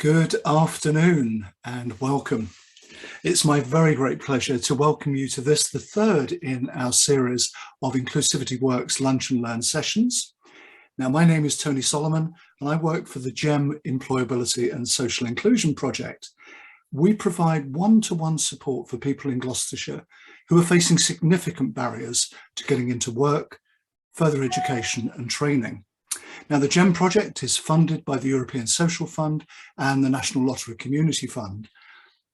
Good afternoon and welcome. It's my very great pleasure to welcome you to this, the third in our series of Inclusivity Works Lunch and Learn sessions. Now, my name is Tony Solomon and I work for the GEM Employability and Social Inclusion Project. We provide one-to-one support for people in Gloucestershire who are facing significant barriers to getting into work, further education and training. Now, the GEM project is funded by the European Social Fund and the National Lottery Community Fund.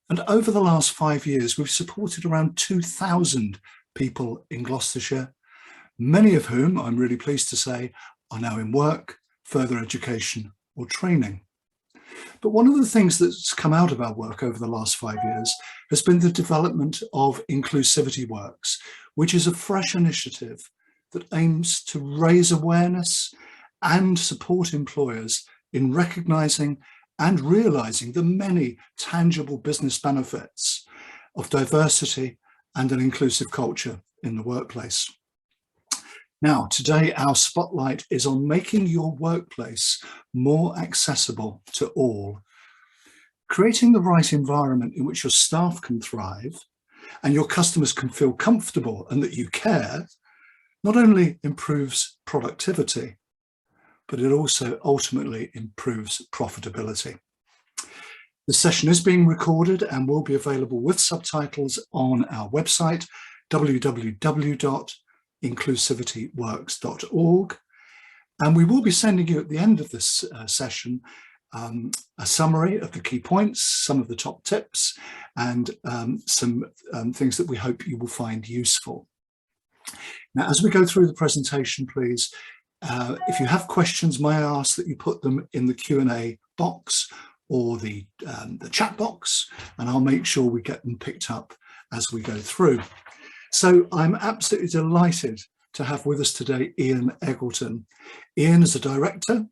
And over the last 5 years, we've supported around 2,000 people in Gloucestershire, many of whom, I'm really pleased to say, are now in work, further education or training. But one of the things that's come out of our work over the last 5 years has been the development of Inclusivity Works, which is a fresh initiative that aims to raise awareness and support employers in recognising and realising the many tangible business benefits of diversity and an inclusive culture in the workplace. Now, today our spotlight is on making your workplace more accessible to all, creating the right environment in which your staff can thrive and your customers can feel comfortable and that you care, not only improves productivity, but it also ultimately improves profitability. The session is being recorded and will be available with subtitles on our website, www.inclusivityworks.org. And we will be sending you at the end of this session a summary of the key points, some of the top tips, and some things that we hope you will find useful. Now, as we go through the presentation, please, if you have questions, may I ask that you put them in the Q&A box or the chat box, and I'll make sure we get them picked up as we go through. So I'm absolutely delighted to have with us today Ian Eggleton. Ian is a director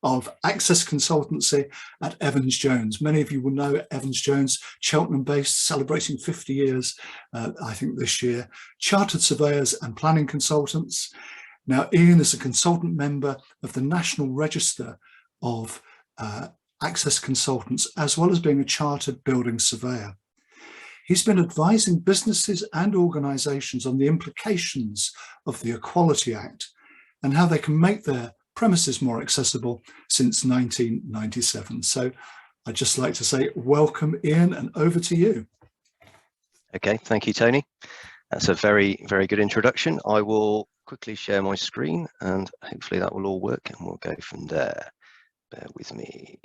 of Access Consultancy at Evans Jones. Many of you will know Evans Jones, Cheltenham-based, celebrating 50 years, I think this year, chartered surveyors and planning consultants. Now, Ian is a consultant member of the National Register of Access Consultants, as well as being a chartered building surveyor. He's been advising businesses and organisations on the implications of the Equality Act and how they can make their premises more accessible since 1997. So I'd just like to say welcome, Ian, and over to you. Okay, thank you, Tony. That's a very, very good introduction. I will quickly share my screen and hopefully that will all work and we'll go from there. Bear with me.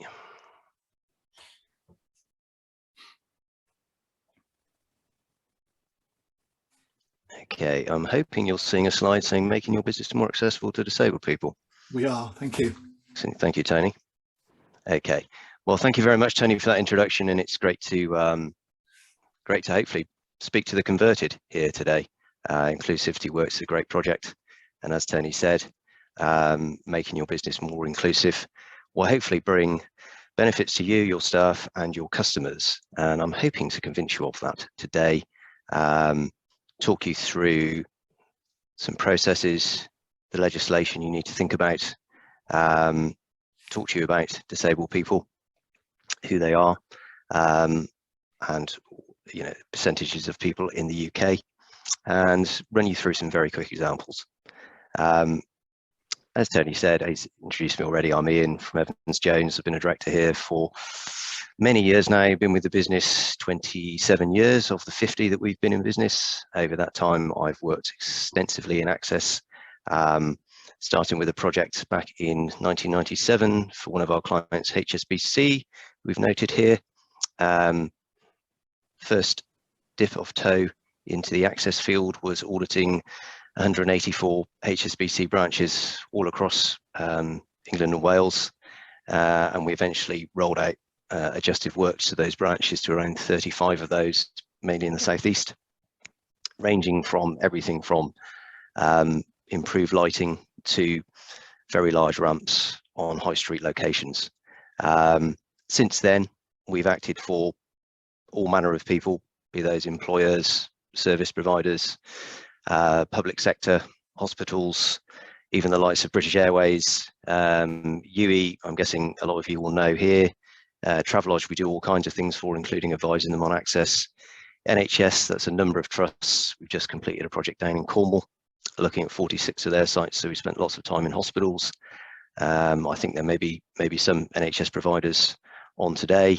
Okay, I'm hoping you're seeing a slide saying making your business more accessible to disabled people. We are, thank you. Thank you, Tony. Okay, well, thank you very much, Tony, for that introduction, and it's great to hopefully speak to the converted here today. Inclusivity Works is a great project, and as Tony said, making your business more inclusive will hopefully bring benefits to you, your staff and your customers, and I'm hoping to convince you of that today. Talk you through some processes, the legislation you need to think about, talk to you about disabled people, who they are, and percentages of people in the UK, and run you through some very quick examples. As Tony said, he's introduced me already. I'm Ian from Evans Jones. I've been a director here for many years now. I've been with the business 27 years of the 50 that we've been in business. Over that time, I've worked extensively in access, starting with a project back in 1997 for one of our clients, HSBC, we've noted here. First dip of toe into the access field was auditing 184 HSBC branches all across England and Wales, and we eventually rolled out adjusted works to those branches to around 35 of those, mainly in the southeast, ranging from everything from improved lighting to very large ramps on high street locations. Since then, we've acted for all manner of people, be those employers, service providers, public sector, hospitals, even the likes of British Airways, UE, I'm guessing a lot of you will know here, Travelodge, we do all kinds of things for, including advising them on access. NHS, that's a number of trusts. We've just completed a project down in Cornwall, looking at 46 of their sites. So we spent lots of time in hospitals. I think there may be some NHS providers on today,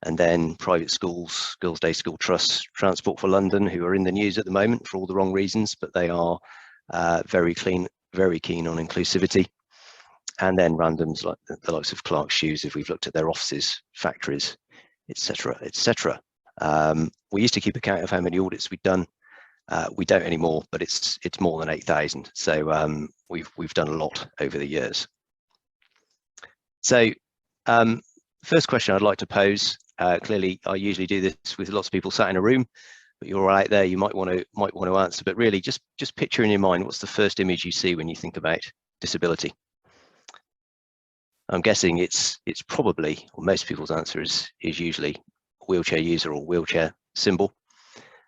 and then private schools, Girls' Day School Trusts, Transport for London, who are in the news at the moment for all the wrong reasons, but they are very keen on inclusivity. And then randoms like the likes of Clark's Shoes, if we've looked at their offices, factories, etc., etc. We used to keep account of how many audits we'd done. We don't anymore, but it's more than 8,000. So we've done a lot over the years. So first question I'd like to pose. Clearly, I usually do this with lots of people sat in a room, but you're all out there. You might want to answer, but really, just picture in your mind, what's the first image you see when you think about disability? I'm guessing it's probably, or most people's answer is usually wheelchair user or wheelchair symbol.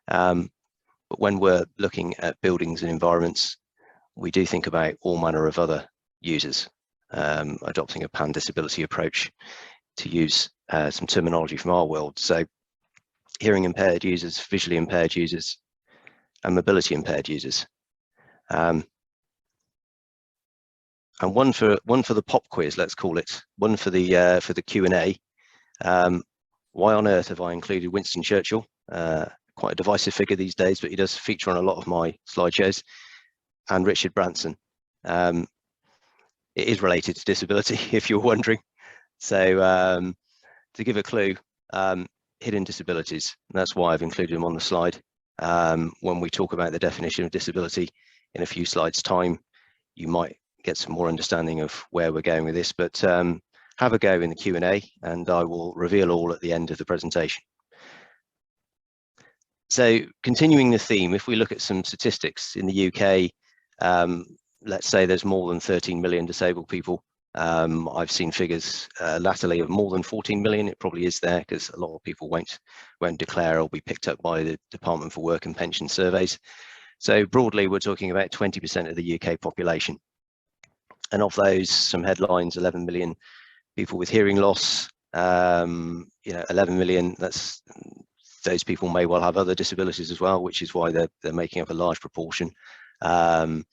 But when we're looking at buildings and environments, we do think about all manner of other users, adopting a pan-disability approach, to use some terminology from our world. So hearing impaired users, visually impaired users, and mobility impaired users. And one for the pop quiz, let's call it, one for the Q&A. Why on earth have I included Winston Churchill? Quite a divisive figure these days, but he does feature on a lot of my slideshows. And Richard Branson. It is related to disability, if you're wondering. So to give a clue, hidden disabilities, and that's why I've included them on the slide. When we talk about the definition of disability in a few slides' time, you might get some more understanding of where we're going with this, but have a go in the Q&A, and I will reveal all at the end of the presentation. So continuing the theme, if we look at some statistics in the UK, let's say there's more than 13 million disabled people. I've seen figures latterly of more than 14 million. It probably is there because a lot of people won't declare or be picked up by the Department for Work and Pension surveys. So broadly, we're talking about 20% of the UK population. And of those, some headlines: 11 million people with hearing loss. 11 million. Those people may well have other disabilities as well, which is why they're making up a large proportion of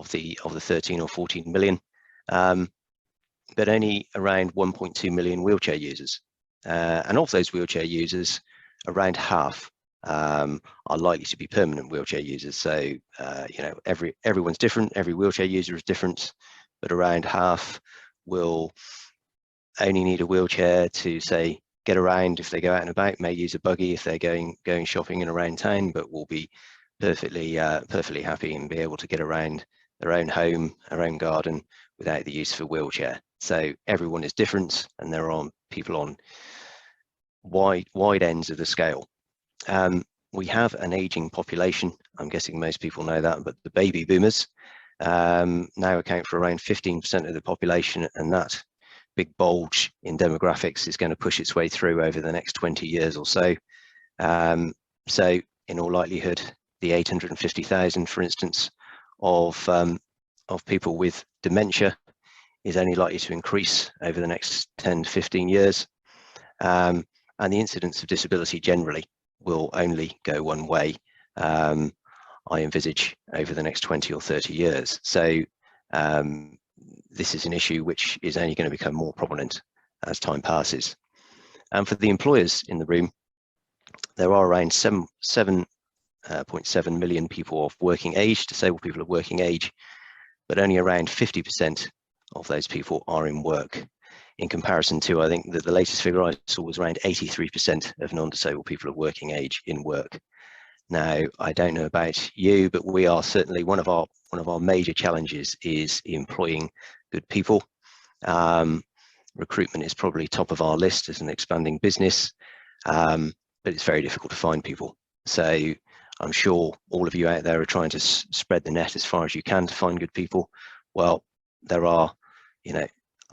the 13 or 14 million. But only around 1.2 million wheelchair users. And of those wheelchair users, around half are likely to be permanent wheelchair users. So everyone's different. Every wheelchair user is different. But around half will only need a wheelchair to, say, get around if they go out and about, may use a buggy if they're going shopping in around town, but will be perfectly happy and be able to get around their own home, their own garden without the use of a wheelchair. So everyone is different, and there are people on wide ends of the scale. We have an aging population. I'm guessing most people know that, but the baby boomers now account for around 15% of the population, and that big bulge in demographics is going to push its way through over the next 20 years or so. So in all likelihood, the 850,000, for instance, of people with dementia is only likely to increase over the next 10 to 15 years. And the incidence of disability generally will only go one way, I envisage, over the next 20 or 30 years. So this is an issue which is only going to become more prominent as time passes. And for the employers in the room, there are around 7.7 million people of working age, disabled people of working age, but only around 50% of those people are in work. In comparison to, I think that the latest figure I saw was around 83% of non-disabled people of working age in work. Now, I don't know about you, but we are certainly one of our major challenges is employing good people. Recruitment is probably top of our list as an expanding business, but it's very difficult to find people. So I'm sure all of you out there are trying to spread the net as far as you can to find good people. Well, there are,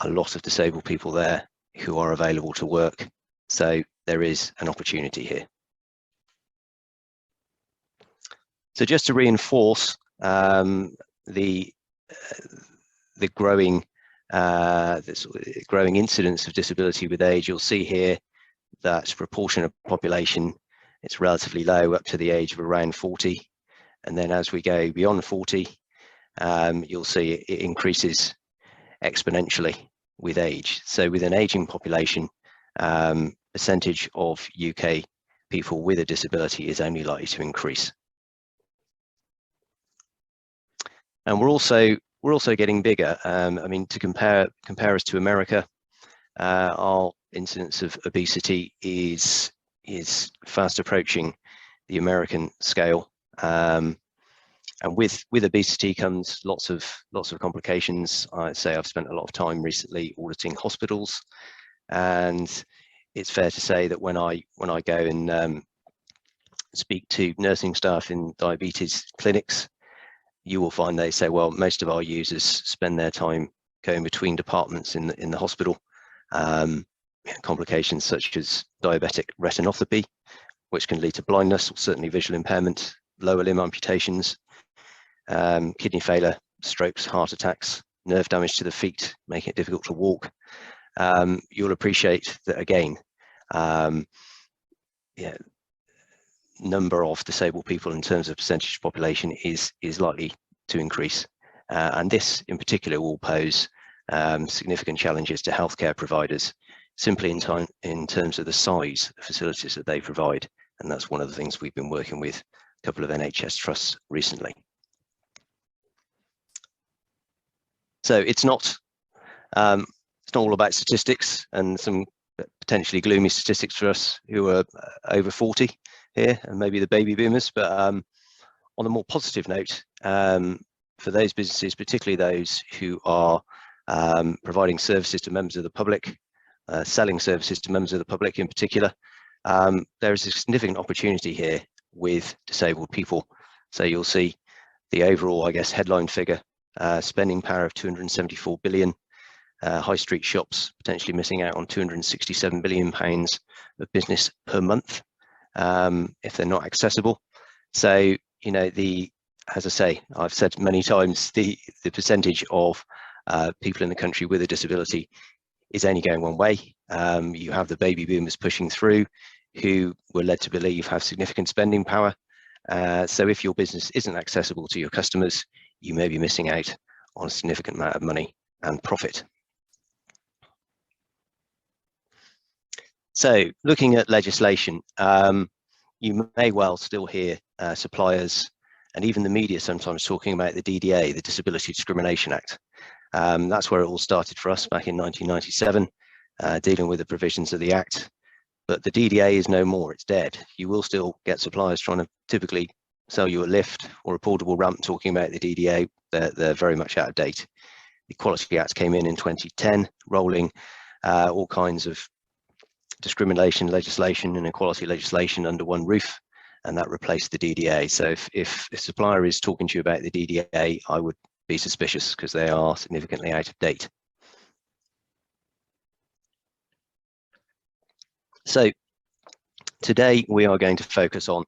a lot of disabled people there who are available to work. So there is an opportunity here. So just to reinforce the growing this growing incidence of disability with age, you'll see here that proportion of population, it's relatively low up to the age of around 40. And then as we go beyond 40, you'll see it increases exponentially with age. So with an aging population, percentage of UK people with a disability is only likely to increase. And we're also getting bigger. I mean, to compare us to America, our incidence of obesity is fast approaching the American scale. And with obesity comes lots of complications. I'd say I've spent a lot of time recently auditing hospitals, and it's fair to say that when I go and speak to nursing staff in diabetes clinics, you will find they say, well, most of our users spend their time going between departments in the hospital. Complications such as diabetic retinopathy, which can lead to blindness or certainly visual impairment, lower limb amputations, kidney failure, strokes, heart attacks, nerve damage to the feet, making it difficult to walk. You'll appreciate that again, number of disabled people in terms of percentage of population is likely to increase, and this in particular will pose significant challenges to healthcare providers, simply in terms of the size of facilities that they provide. And that's one of the things we've been working with a couple of NHS trusts recently. So it's not all about statistics and some potentially gloomy statistics for us who are over 40 here, and maybe the baby boomers, but on a more positive note, for those businesses, particularly those who are providing services to members of the public, selling services to members of the public in particular, there is a significant opportunity here with disabled people. So you'll see the overall, I guess, headline figure, spending power of 274 billion, high street shops potentially missing out on 267 billion pounds of business per month if they're not accessible. So, you know, as I say, I've said many times, the percentage of people in the country with a disability is only going one way. You have the baby boomers pushing through, who we're led to believe have significant spending power. So if your business isn't accessible to your customers, you may be missing out on a significant amount of money and profit. So looking at legislation, you may well still hear suppliers and even the media sometimes talking about the DDA, the Disability Discrimination Act. That's where it all started for us back in 1997, dealing with the provisions of the Act. But the DDA is no more, it's dead. You will still get suppliers trying to typically sell you a lift or a portable ramp talking about the DDA. They're very much out of date. The Equality Act came in 2010, rolling all kinds of discrimination legislation and equality legislation under one roof, and that replaced the DDA. So if a supplier is talking to you about the DDA, I would be suspicious because they are significantly out of date. So today we are going to focus on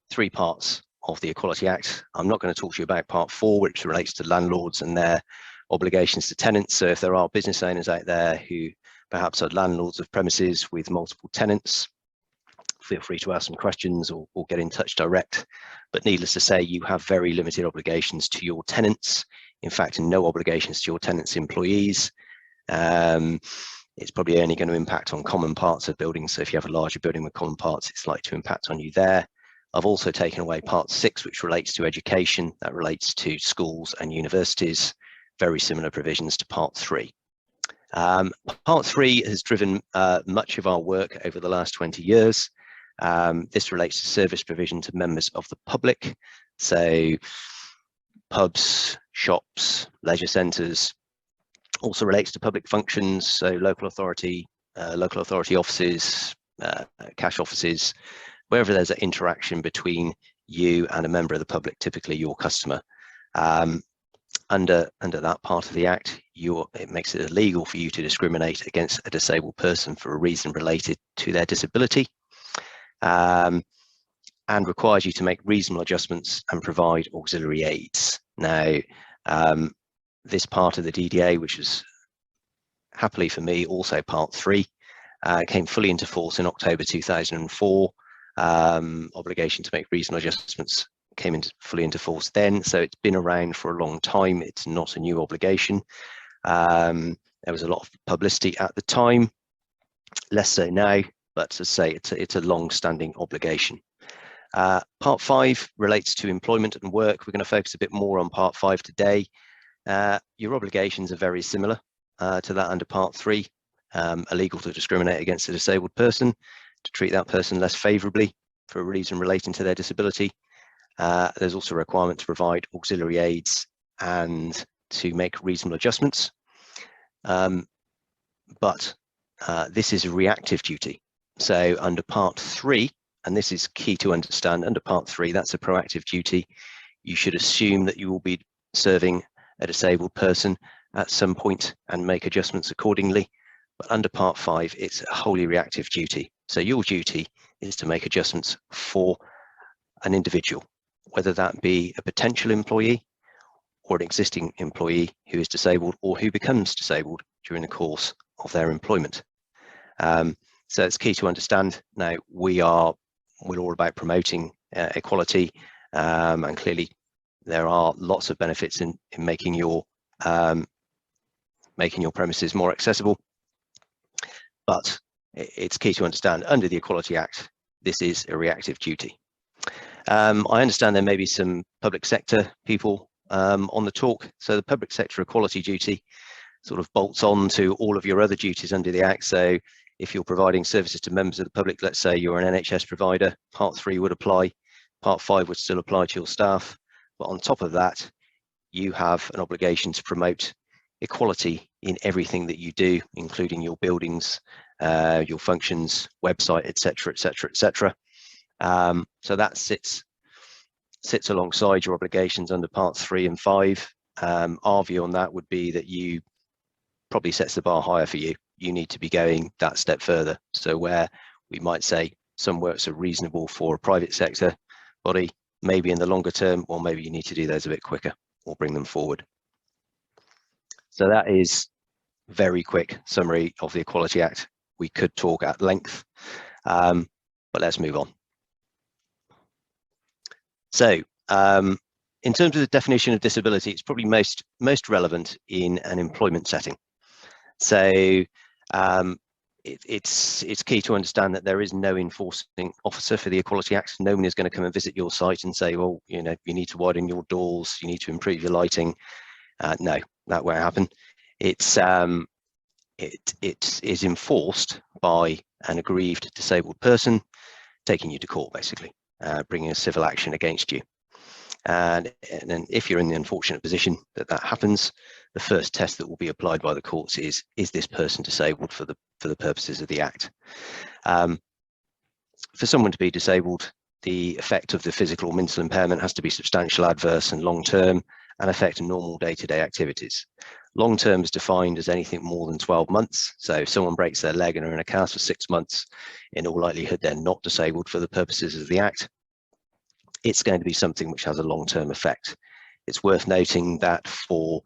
three parts of the Equality Act. I'm not going to talk to you about part 4, which relates to landlords and their obligations to tenants. So if there are business owners out there who perhaps are landlords of premises with multiple tenants, feel free to ask some questions or get in touch direct. But needless to say, you have very limited obligations to your tenants. In fact, no obligations to your tenants' employees. It's probably only going to impact on common parts of buildings. So if you have a larger building with common parts, it's likely to impact on you there. I've also taken away part 6, which relates to education. That relates to schools and universities. Very similar provisions to part 3. Part 3 has driven much of our work over the last 20 years. This relates to service provision to members of the public. So pubs, shops, leisure centres. Also relates to public functions, so local authority offices, cash offices, wherever there's an interaction between you and a member of the public, typically your customer. Under that part of the Act, it makes it illegal for you to discriminate against a disabled person for a reason related to their disability, and requires you to make reasonable adjustments and provide auxiliary aids. Now, this part of the DDA, which was happily for me also part 3, came fully into force in October 2004. Obligation to make reasonable adjustments came fully into force then, so it's been around for a long time. It's not a new obligation. There was a lot of publicity at the time, less so now, but to say it's a long-standing obligation. Part 5 relates to employment and work. We're going to focus a bit more on part 5 today. Your obligations are very similar to that under part 3. Illegal to discriminate against a disabled person, to treat that person less favourably for a reason relating to their disability. There's also a requirement to provide auxiliary aids and to make reasonable adjustments. But this is a reactive duty. So under part 3, and this is key to understand, under part 3, that's a proactive duty. You should assume that you will be serving a disabled person at some point and make adjustments accordingly. But under part 5, it's a wholly reactive duty. So your duty is to make adjustments for an individual, whether that be a potential employee or an existing employee who is disabled or who becomes disabled during the course of their employment. So it's key to understand. Now, we're all about promoting equality, and clearly there are lots of benefits in making your premises more accessible. But it's key to understand, under the Equality Act, this is a reactive duty. I understand there may be some public sector people on the talk. So the public sector equality duty sort of bolts on to all of your other duties under the Act. So if you're providing services to members of the public, let's say you're an NHS provider, part 3 would apply, part 5 would still apply to your staff. But on top of that, you have an obligation to promote equality in everything that you do, including your buildings, your functions, website, etc., etc., etc. So that sits alongside your obligations under part 3 and 5. Our view on that would be that you probably sets the bar higher for you. You need to be going that step further. So where we might say some works are reasonable for a private sector body, maybe in the longer term, or maybe you need to do those a bit quicker or bring them forward. So that is a very quick summary of the Equality Act. We could talk at length, but let's move on. So in terms of the definition of disability, it's probably most relevant in an employment setting. So it's key to understand that there is no enforcing officer for the Equality Act. No one is going to come and visit your site and say, well, you know, you need to widen your doors, you need to improve your lighting. No, that won't happen. It is enforced by an aggrieved disabled person taking you to court, basically, bringing a civil action against you. And then if you're in the unfortunate position that happens, the first test that will be applied by the courts is this person disabled for the purposes of the Act? For someone to be disabled, the effect of the physical or mental impairment has to be substantial, adverse and long-term, and affect normal day-to-day activities. Long-term is defined as anything more than 12 months. So if someone breaks their leg and are in a cast for 6 months, in all likelihood, they're not disabled for the purposes of the Act. It's going to be something which has a long-term effect. It's worth noting that for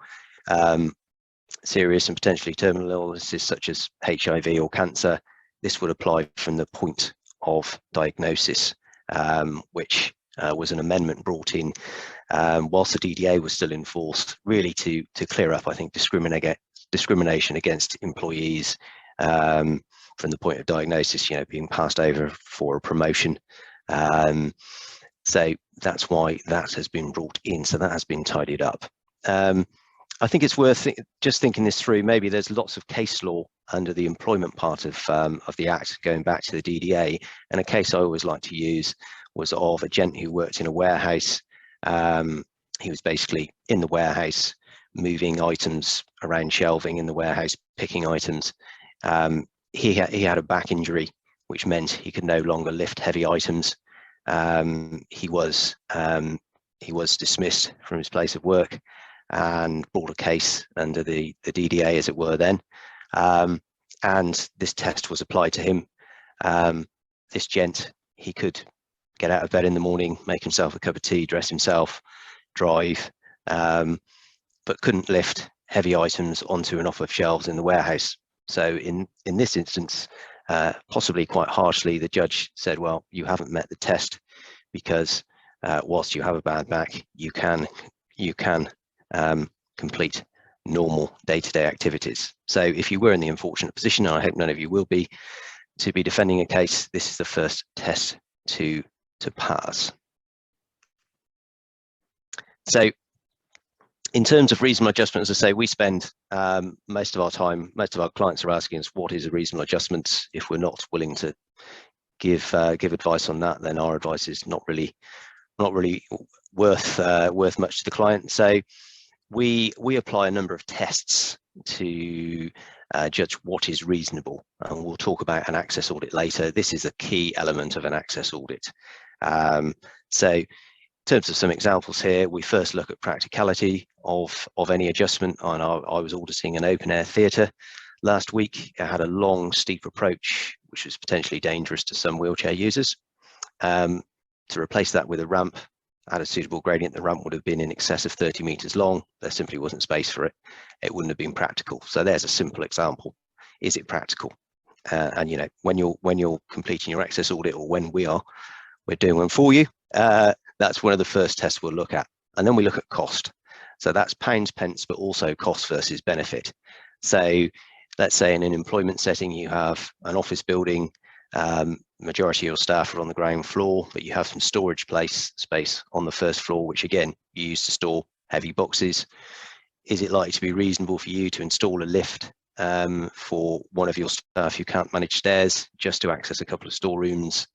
serious and potentially terminal illnesses such as HIV or cancer, this would apply from the point of diagnosis, which was an amendment brought in whilst the DDA was still in force, really to clear up, I think, discrimination against employees from the point of diagnosis, you know, being passed over for a promotion. So that's why that has been brought in. So that has been tidied up. I think it's worth just thinking this through. Maybe there's lots of case law under the employment part of the Act going back to the DDA. And a case I always like to use was of a gent who worked in a warehouse. He was basically in the warehouse, moving items around shelving in the warehouse, picking items. He had a back injury, which meant he could no longer lift heavy items. He was dismissed from his place of work and brought a case under the DDA, as it were, then. And this test was applied to him. This gent, he could get out of bed in the morning, make himself a cup of tea, dress himself, drive. but couldn't lift heavy items onto and off of shelves in the warehouse. So in this instance, possibly quite harshly, the judge said, well, you haven't met the test, because whilst you have a bad back, you can complete normal day-to-day activities. So if you were in the unfortunate position, and I hope none of you will be, to be defending a case, this is the first test to pass. So in terms of reasonable adjustment, as I say, we spend most of our time, most of our clients are asking us what is a reasonable adjustment. If we're not willing to give advice on that, then our advice is not really worth much to the client. So we apply a number of tests to judge what is reasonable, and we'll talk about an access audit later. This is a key element of an access audit. So in terms of some examples here, we first look at practicality of any adjustment. And I was auditing an open air theatre last week. It had a long, steep approach, which was potentially dangerous to some wheelchair users. To replace that with a ramp at a suitable gradient, the ramp would have been in excess of 30 meters long. There simply wasn't space for it. It wouldn't have been practical. So there's a simple example. Is it practical? And you know, when you're completing your access audit, or when we're doing one for you, that's one of the first tests we'll look at. And then we look at cost. So that's pounds, pence, but also cost versus benefit. So let's say in an employment setting, you have an office building, majority of your staff are on the ground floor, but you have some storage space on the first floor, which again, you use to store heavy boxes. Is it likely to be reasonable for you to install a lift for one of your staff who can't manage stairs just to access a couple of storerooms?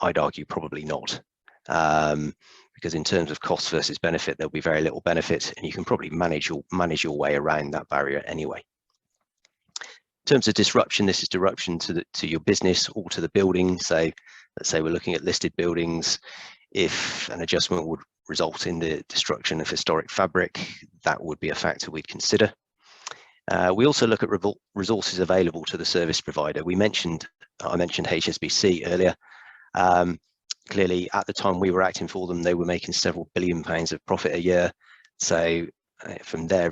I'd argue probably not, because in terms of cost versus benefit, there'll be very little benefit, and you can probably manage your way around that barrier anyway. In terms of disruption, this is disruption to your business or to the building. So let's say we're looking at listed buildings. If an adjustment would result in the destruction of historic fabric, that would be a factor we'd consider. We also look at resources available to the service provider. I mentioned HSBC earlier. Clearly, at the time we were acting for them, they were making several £billion of profit a year. So from their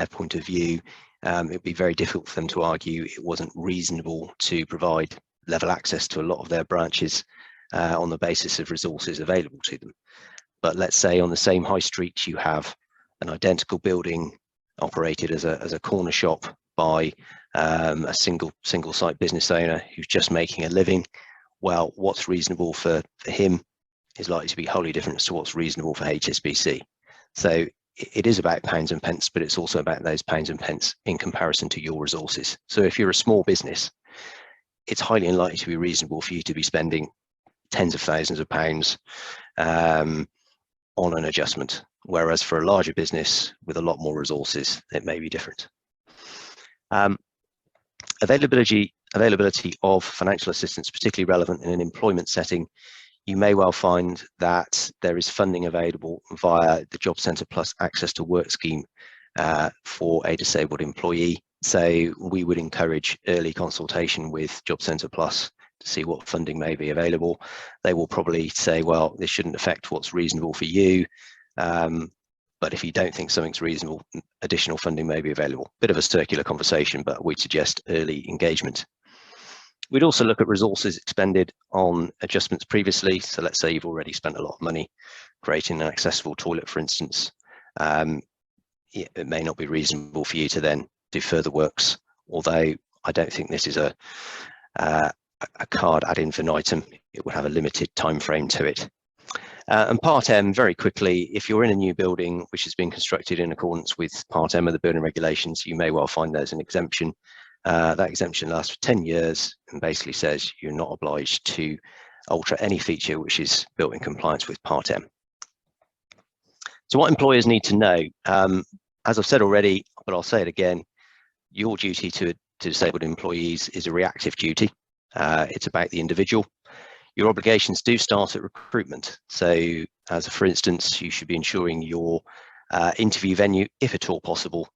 point of view, it'd be very difficult for them to argue it wasn't reasonable to provide level access to a lot of their branches on the basis of resources available to them. But let's say on the same high street, you have an identical building operated as a corner shop by a single site business owner who's just making a living. Well, what's reasonable for him is likely to be wholly different to what's reasonable for HSBC. So it is about pounds and pence, but it's also about those pounds and pence in comparison to your resources. So if you're a small business, it's highly unlikely to be reasonable for you to be spending tens of thousands of pounds on an adjustment, whereas for a larger business with a lot more resources, it may be different. Availability of financial assistance, particularly relevant in an employment setting. You may well find that there is funding available via the Job Centre Plus Access to Work scheme for a disabled employee. So we would encourage early consultation with Job Centre Plus to see what funding may be available. They will probably say, well, this shouldn't affect what's reasonable for you. But if you don't think something's reasonable, additional funding may be available. Bit of a circular conversation, but we'd suggest early engagement. We'd also look at resources expended on adjustments previously. So let's say you've already spent a lot of money creating an accessible toilet, for instance. It may not be reasonable for you to then do further works, although I don't think this is a card ad infinitum. It would have a limited time frame to it. And Part M, very quickly, if you're in a new building which has been constructed in accordance with Part M of the building regulations, you may well find there's an exemption. That exemption lasts for 10 years and basically says you're not obliged to alter any feature which is built in compliance with Part M. So what employers need to know, as I've said already, but I'll say it again, your duty to disabled employees is a reactive duty. It's about the individual. Your obligations do start at recruitment. So as for instance, you should be ensuring your interview venue, if at all possible,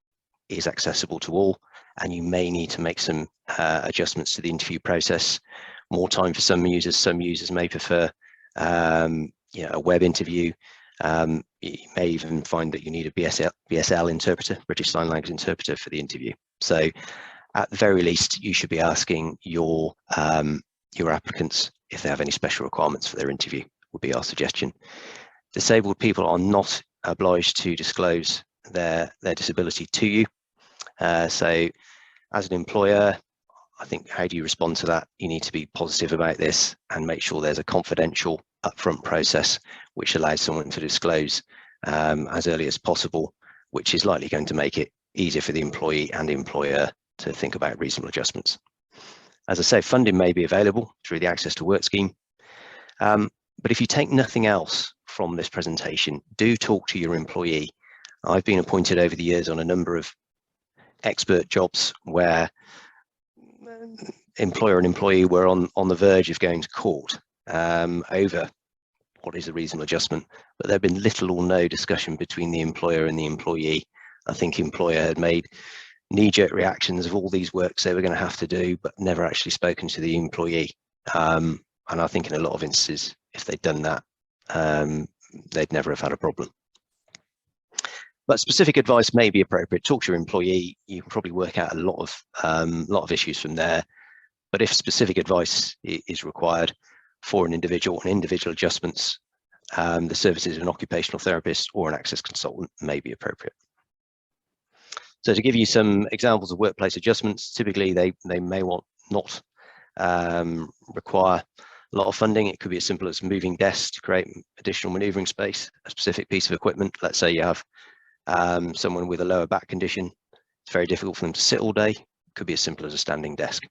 is accessible to all. And you may need to make some adjustments to the interview process. More time for some users may prefer a web interview. You may even find that you need a BSL interpreter, British Sign Language interpreter, for the interview. So at the very least, you should be asking your applicants if they have any special requirements for their interview, would be our suggestion. Disabled people are not obliged to disclose their disability to you. So as an employer, I think, how do you respond to that? You need to be positive about this and make sure there's a confidential upfront process which allows someone to disclose as early as possible, which is likely going to make it easier for the employee and the employer to think about reasonable adjustments. As I say, funding may be available through the Access to Work scheme, but if you take nothing else from this presentation, do talk to your employee. I've been appointed over the years on a number of expert jobs where employer and employee were on the verge of going to court over what is a reasonable adjustment, but there had been little or no discussion between the employer and the employee. I think employer had made knee-jerk reactions of all these works they were going to have to do, but never actually spoken to the employee. And I think in a lot of instances, if they'd done that, they'd never have had a problem. But specific advice may be appropriate. Talk to your employee. You can probably work out a lot of issues from there. But if specific advice is required for an individual and individual adjustments, the services of an occupational therapist or an access consultant may be appropriate. So to give you some examples of workplace adjustments, typically they may not require a lot of funding. It could be as simple as moving desks to create additional manoeuvring space, a specific piece of equipment. Let's say you have someone with a lower back condition. It's very difficult for them to sit all day. It could be as simple as a standing desk.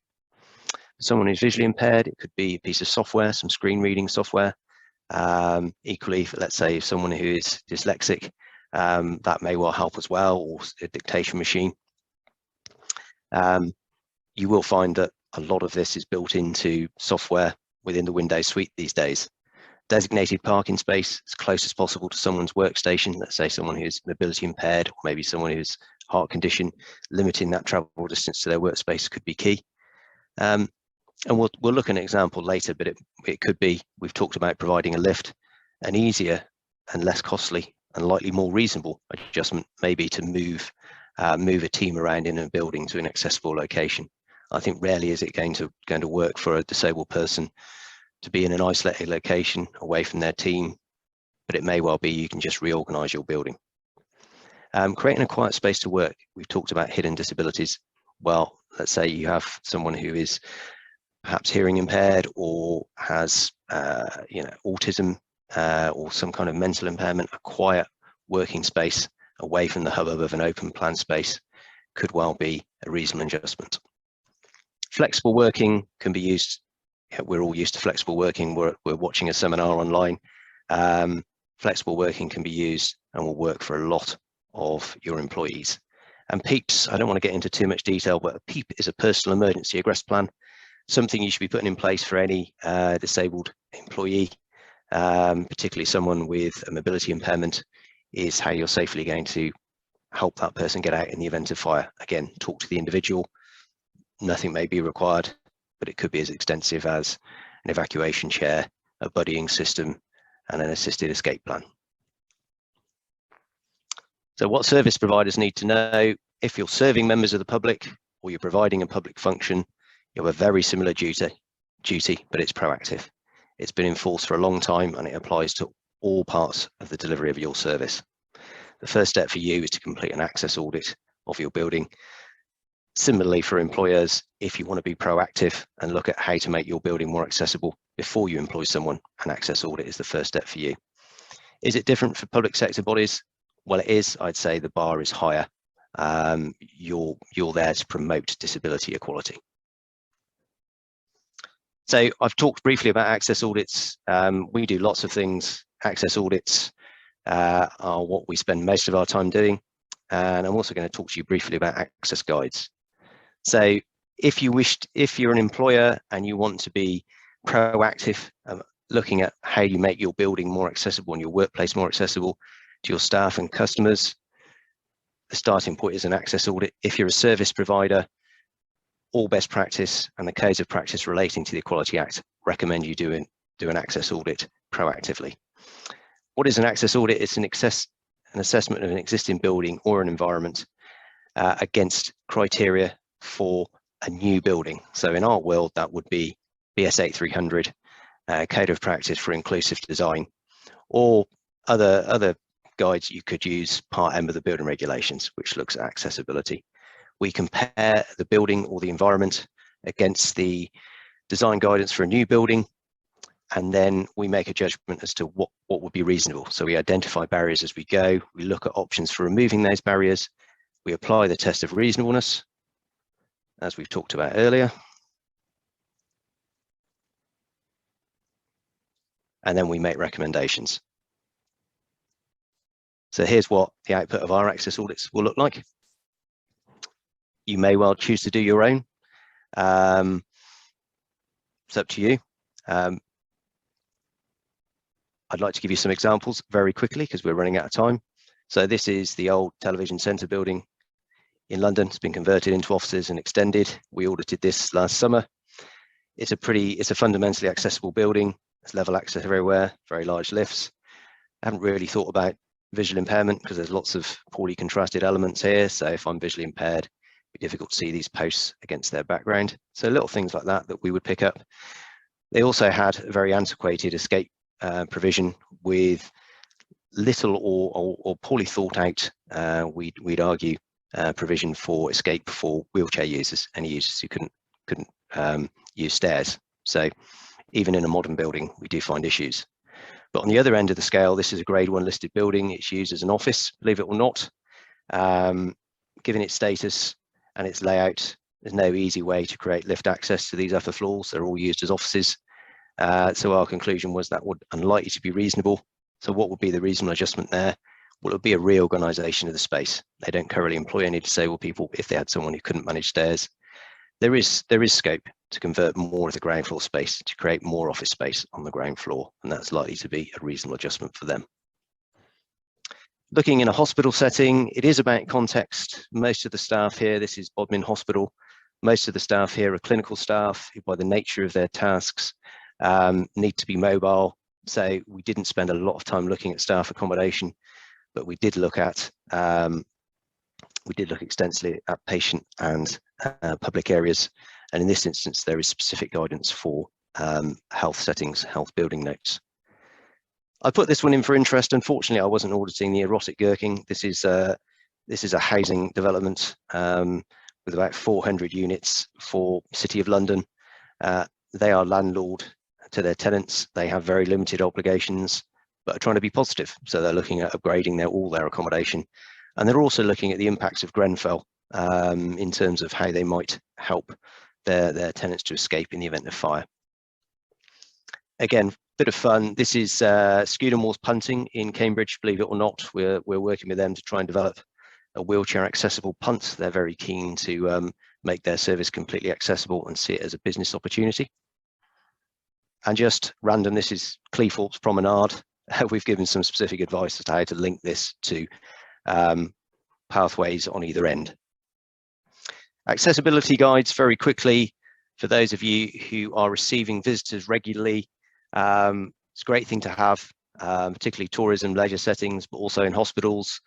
Someone who's visually impaired, it could be a piece of software, some screen reading software. Equally, let's say someone who is dyslexic, that may well help as well, or a dictation machine. You will find that a lot of this is built into software within the Windows suite these days. Designated parking space as close as possible to someone's workstation. Let's say someone who's mobility impaired, or maybe someone who's heart condition, limiting that travel distance to their workspace could be key. And we'll look at an example later, but it could be, we've talked about providing a lift. An easier and less costly and likely more reasonable adjustment may be to move a team around in a building to an accessible location. I think rarely is it going to work for a disabled person to be in an isolated location away from their team, but it may well be you can just reorganize your building. Creating a quiet space to work. We've talked about hidden disabilities. Well, let's say you have someone who is perhaps hearing impaired or has autism or some kind of mental impairment. A quiet working space away from the hubbub of an open plan space could well be a reasonable adjustment. Flexible working can be used. We're all used to flexible working. We're watching a seminar online. Flexible working can be used and will work for a lot of your employees. And PEEPs, I don't want to get into too much detail, but a PEEP is a personal emergency egress plan. Something you should be putting in place for any disabled employee, particularly someone with a mobility impairment, is how you're safely going to help that person get out in the event of fire. Again, talk to the individual. Nothing may be required, but it could be as extensive as an evacuation chair, a buddying system, and an assisted escape plan. So what service providers need to know: if you're serving members of the public or you're providing a public function, you have a very similar duty, but it's proactive. It's been enforced for a long time and it applies to all parts of the delivery of your service. The first step for you is to complete an access audit of your building. Similarly, for employers, if you want to be proactive and look at how to make your building more accessible before you employ someone, an access audit is the first step for you. Is it different for public sector bodies? Well, it is. I'd say the bar is higher. You're there to promote disability equality. So I've talked briefly about access audits. We do lots of things. Access audits are what we spend most of our time doing. And I'm also going to talk to you briefly about access guides. So if you're an employer and you want to be proactive, looking at how you make your building more accessible and your workplace more accessible to your staff and customers, the starting point is an access audit. If you're a service provider, all best practice and the codes of practice relating to the Equality Act recommend you do an access audit proactively. What is an access audit? It's an assessment of an existing building or an environment against criteria for a new building. So in our world, that would be BS 8300, Code of Practice for Inclusive Design, or other guides you could use, Part M of the building regulations, which looks at accessibility. We compare the building or the environment against the design guidance for a new building, and then we make a judgment as to what would be reasonable. So we identify barriers as we go, we look at options for removing those barriers, we apply the test of reasonableness, as we've talked about earlier, and then we make recommendations. So here's what the output of our access audits will look like. You may well choose to do your own. It's up to you. I'd like to give you some examples very quickly because we're running out of time. So this is the old television centre building in London. It's been converted into offices and extended. We audited this last summer. It's a fundamentally accessible building. There's level access everywhere, very large lifts. I haven't really thought about visual impairment because there's lots of poorly contrasted elements here. So if I'm visually impaired, it'd be difficult to see these posts against their background. So little things like that we would pick up. They also had a very antiquated escape provision with little or poorly thought out, we'd argue, provision for escape for wheelchair users, any users who couldn't use stairs. So even in a modern building, we do find issues. But on the other end of the scale, this is a grade 1 listed building. It's used as an office, believe it or not. Given its status and its layout, there's no easy way to create lift access to these upper floors. They're all used as offices. So our conclusion was that would unlikely to be reasonable. So what would be the reasonable adjustment there? Well, it would be a reorganisation of the space. They don't currently employ any disabled people if they had someone who couldn't manage stairs. There is scope to convert more of the ground floor space to create more office space on the ground floor, and that's likely to be a reasonable adjustment for them. Looking in a hospital setting, it is about context. Most of the staff here, this is Bodmin Hospital, most of the staff here are clinical staff who, by the nature of their tasks, need to be mobile. So we didn't spend a lot of time looking at staff accommodation, but we did look extensively at patient and public areas. And in this instance, there is specific guidance for health settings, health building notes. I put this one in for interest. Unfortunately, I wasn't auditing the erotic gherking. This is a housing development with about 400 units for City of London. They are landlord to their tenants. They have very limited obligations, but are trying to be positive. So they're looking at upgrading all their accommodation. And they're also looking at the impacts of Grenfell in terms of how they might help their tenants to escape in the event of fire. Again, bit of fun. This is Scudamores Punting in Cambridge, believe it or not. We're working with them to try and develop a wheelchair accessible punt. They're very keen to make their service completely accessible and see it as a business opportunity. And just random, this is Cleethorpes Promenade. We've given some specific advice as to how to link this to pathways on either end. Accessibility guides, very quickly, for those of you who are receiving visitors regularly, it's a great thing to have, particularly tourism, leisure settings, but also in hospitals.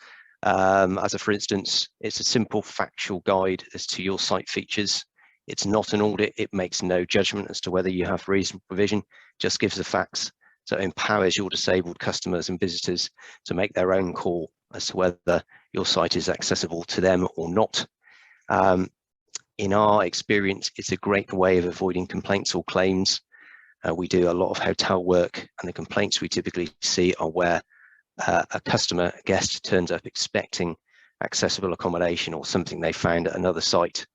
For instance, it's a simple factual guide as to your site features. It's not an audit. It makes no judgment as to whether you have reasonable provision, just gives the facts. So it empowers your disabled customers and visitors to make their own call as to whether your site is accessible to them or not. In our experience, it's a great way of avoiding complaints or claims. We do a lot of hotel work, and the complaints we typically see are where a guest turns up expecting accessible accommodation or something they found at another site,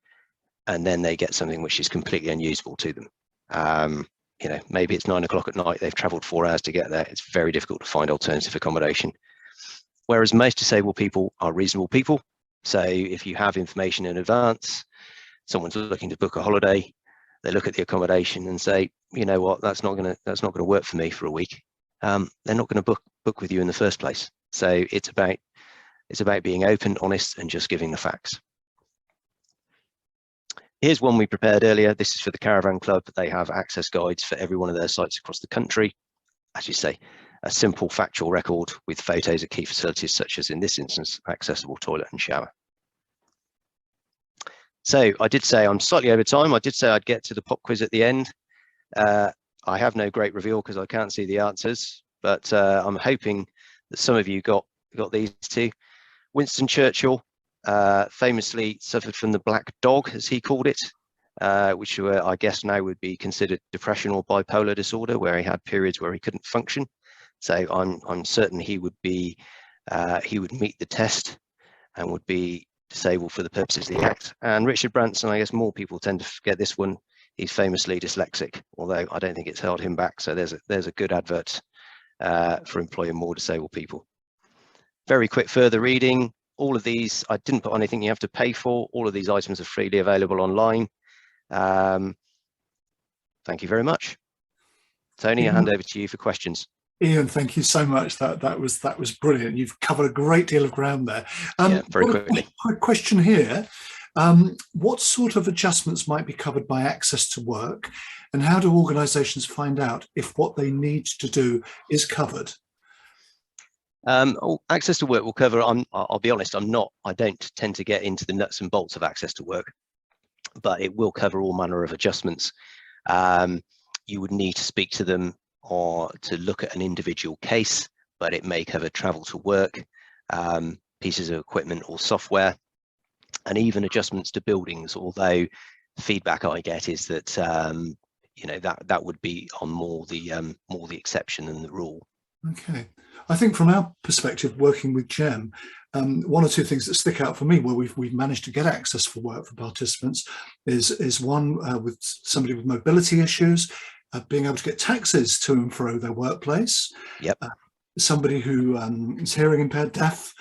and then they get something which is completely unusable to them. Maybe it's 9 o'clock at night, they've traveled 4 hours to get there. It's very difficult to find alternative accommodation. Whereas most disabled people are reasonable people. So if you have information in advance, someone's looking to book a holiday, they look at the accommodation and say, you know what, that's not going to work for me for a week. They're not going to book with you in the first place. So it's about being open, honest, and just giving the facts. Here's one we prepared earlier. This is for the Caravan Club. They have access guides for every one of their sites across the country. As you say, a simple factual record with photos of key facilities, such as in this instance, accessible toilet and shower. So I did say I'm slightly over time. I did say I'd get to the pop quiz at the end. I have no great reveal because I can't see the answers, but I'm hoping that some of you got these two. Winston Churchill famously suffered from the black dog, as he called it, which I guess now would be considered depression or bipolar disorder, where he had periods where he couldn't function. So I'm certain he would meet the test and would be disabled for the purposes of the Act. And Richard Branson, I guess more people tend to forget this one. He's famously dyslexic, although I don't think it's held him back. So there's a good advert for employing more disabled people. Very quick further reading. All of these, I didn't put anything you have to pay for. All of these items are freely available online. Thank you very much. Tony, I hand over to you for questions. Ian, thank you so much. That was brilliant. You've covered a great deal of ground there. Yeah, very quickly. Quick question here. What sort of adjustments might be covered by Access to Work, and how do organisations find out if what they need to do is covered? Access to Work will cover, I'll be honest, I don't tend to get into the nuts and bolts of Access to Work, but it will cover all manner of adjustments. You would need to speak to them or to look at an individual case, but it may cover travel to work, pieces of equipment or software, and even adjustments to buildings, although feedback I get is that that would be on more the exception than the rule. Okay, I think from our perspective, working with GEM, one or two things that stick out for me where we've managed to get access for work for participants is one with somebody with mobility issues, being able to get taxis to and fro their workplace. Yep. Somebody who is hearing impaired, deaf,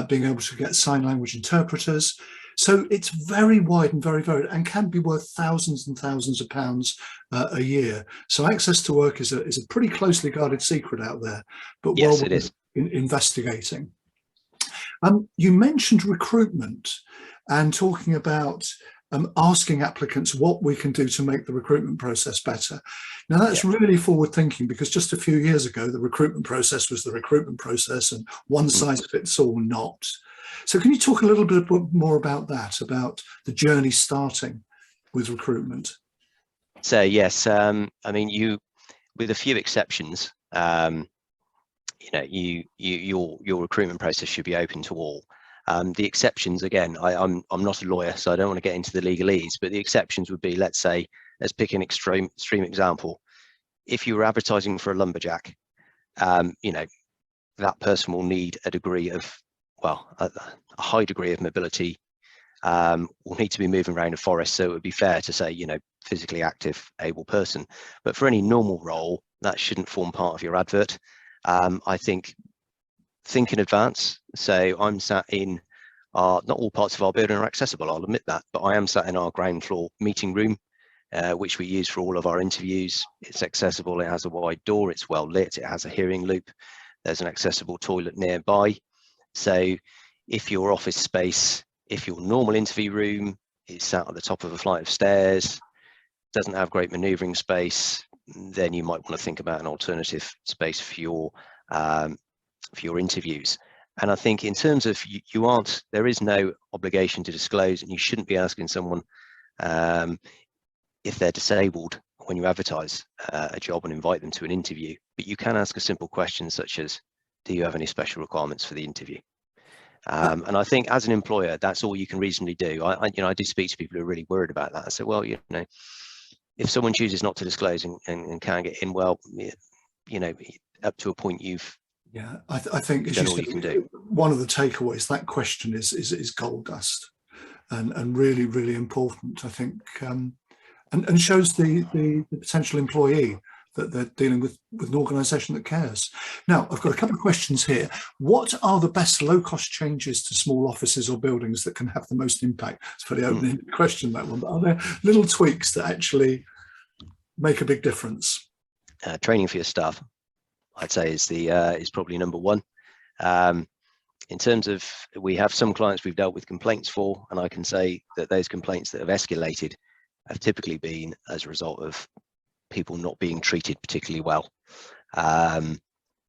being able to get sign language interpreters. So it's very wide and very varied, and can be worth thousands and thousands of pounds a year. So Access to Work is a pretty closely guarded secret out there, but yes, it is. Investigating. You mentioned recruitment and talking about asking applicants what we can do to make the recruitment process better. Now that's really forward thinking, because just a few years ago, the recruitment process was the recruitment process and one size fits all not. So can you talk a little bit more about that, about the journey starting with recruitment? So yes, I mean, you, with a few exceptions, your recruitment process should be open to all. The exceptions, again, I'm not a lawyer, so I don't want to get into the legalese, but the exceptions would be, let's pick an extreme example. If you were advertising for a lumberjack, that person will need a degree of, a high degree of mobility, will need to be moving around a forest. So it would be fair to say, physically active, able person. But for any normal role, that shouldn't form part of your advert. I think in advance. So I'm sat in not all parts of our building are accessible, I'll admit that, but I am sat in our ground floor meeting room, which we use for all of our interviews. It's accessible, it has a wide door, it's well lit, it has a hearing loop, there's an accessible toilet nearby. So if your office space, if your normal interview room is sat at the top of a flight of stairs, doesn't have great maneuvering space, then you might want to think about an alternative space for your interviews. And I think in terms of there is no obligation to disclose, and you shouldn't be asking someone if they're disabled when you advertise a job and invite them to an interview. But you can ask a simple question such as, do you have any special requirements for the interview? And I think as an employer, that's all you can reasonably do. I do speak to people who are really worried about that. I say, well, if someone chooses not to disclose and can't get in, well, up to a point yeah, I think as you said, one of the takeaways, that question is gold dust, and really, really important, I think, and shows the potential employee that they're dealing with an organisation that cares. Now, I've got a couple of questions here. What are the best low-cost changes to small offices or buildings that can have the most impact? It's a pretty open-ended question, that one, but are there little tweaks that actually make a big difference? Training for your staff, I'd say, is probably number one. In terms of, we have some clients we've dealt with complaints for, and I can say that those complaints that have escalated have typically been as a result of people not being treated particularly well.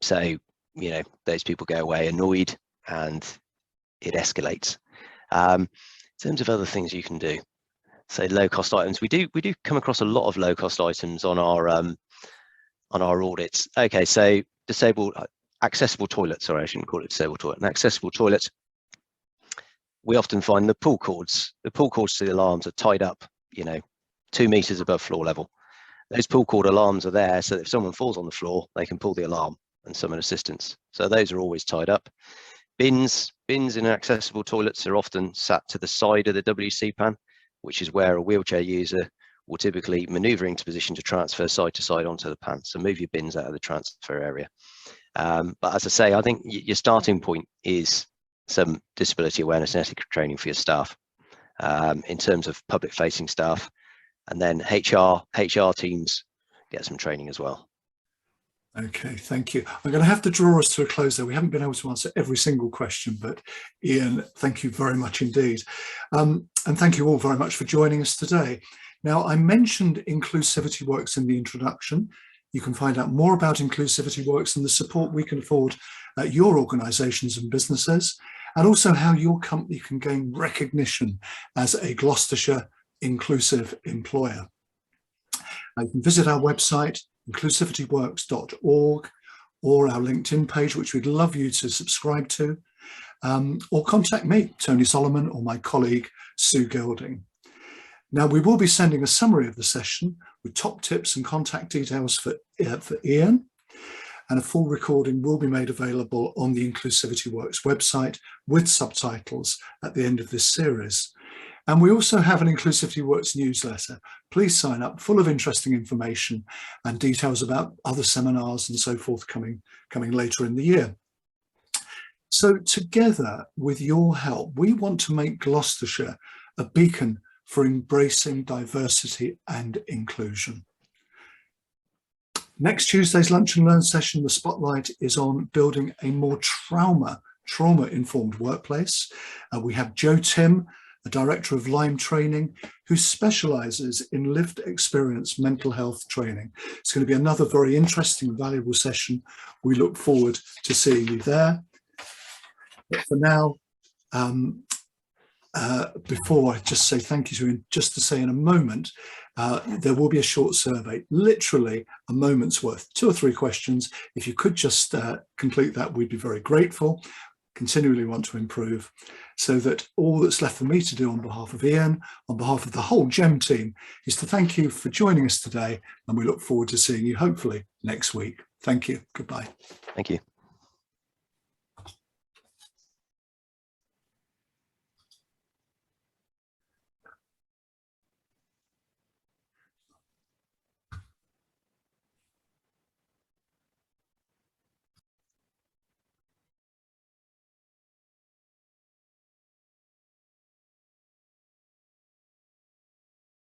So, you know, those people go away annoyed and it escalates. In terms of other things you can do, say low cost items, we do come across a lot of low cost items on our audits. Okay, so accessible toilet, sorry, I shouldn't call it disabled toilet, an accessible toilet. We often find the pull cords to the alarms are tied up, you know, 2 meters above floor level. Those pull cord alarms are there so that if someone falls on the floor, they can pull the alarm and summon assistance. So those are always tied up. Bins in accessible toilets are often sat to the side of the WC pan, which is where a wheelchair user will typically maneuver into position to transfer side to side onto the pan. So move your bins out of the transfer area. But as I say, I think your starting point is some disability awareness and ethics training for your staff, in terms of public facing staff, and then HR teams get some training as well. Okay, thank you. I'm going to have to draw us to a close there. We haven't been able to answer every single question, but Ian, thank you very much indeed. And thank you all very much for joining us today. Now, I mentioned Inclusivity Works in the introduction. You can find out more about Inclusivity Works and the support we can afford at your organisations and businesses, and also how your company can gain recognition as a Gloucestershire inclusive employer. You can visit our website, inclusivityworks.org, or our LinkedIn page, which we'd love you to subscribe to, or contact me, Tony Solomon, or my colleague, Sue Gilding. Now, we will be sending a summary of the session with top tips and contact details for Ian, and a full recording will be made available on the Inclusivity Works website with subtitles at the end of this series. And we also have an Inclusivity Works newsletter. Please sign up, full of interesting information and details about other seminars and so forth coming later in the year. So together, with your help, we want to make Gloucestershire a beacon for embracing diversity and inclusion. Next Tuesday's Lunch and Learn session, the spotlight is on building a more trauma-informed workplace. We have Joe Tim, the Director of Lyme Training, who specialises in lived experience mental health training. It's going to be another very interesting and valuable session. We look forward to seeing you there. But for now, before I just say thank you to you, just to say in a moment, there will be a short survey, literally a moment's worth, 2 or 3 questions. If you could just complete that, we'd be very grateful. Continually want to improve, so that all that's left for me to do on behalf of Ian, on behalf of the whole GEM team, is to thank you for joining us today, and we look forward to seeing you hopefully next week. Thank you. Goodbye. Thank you.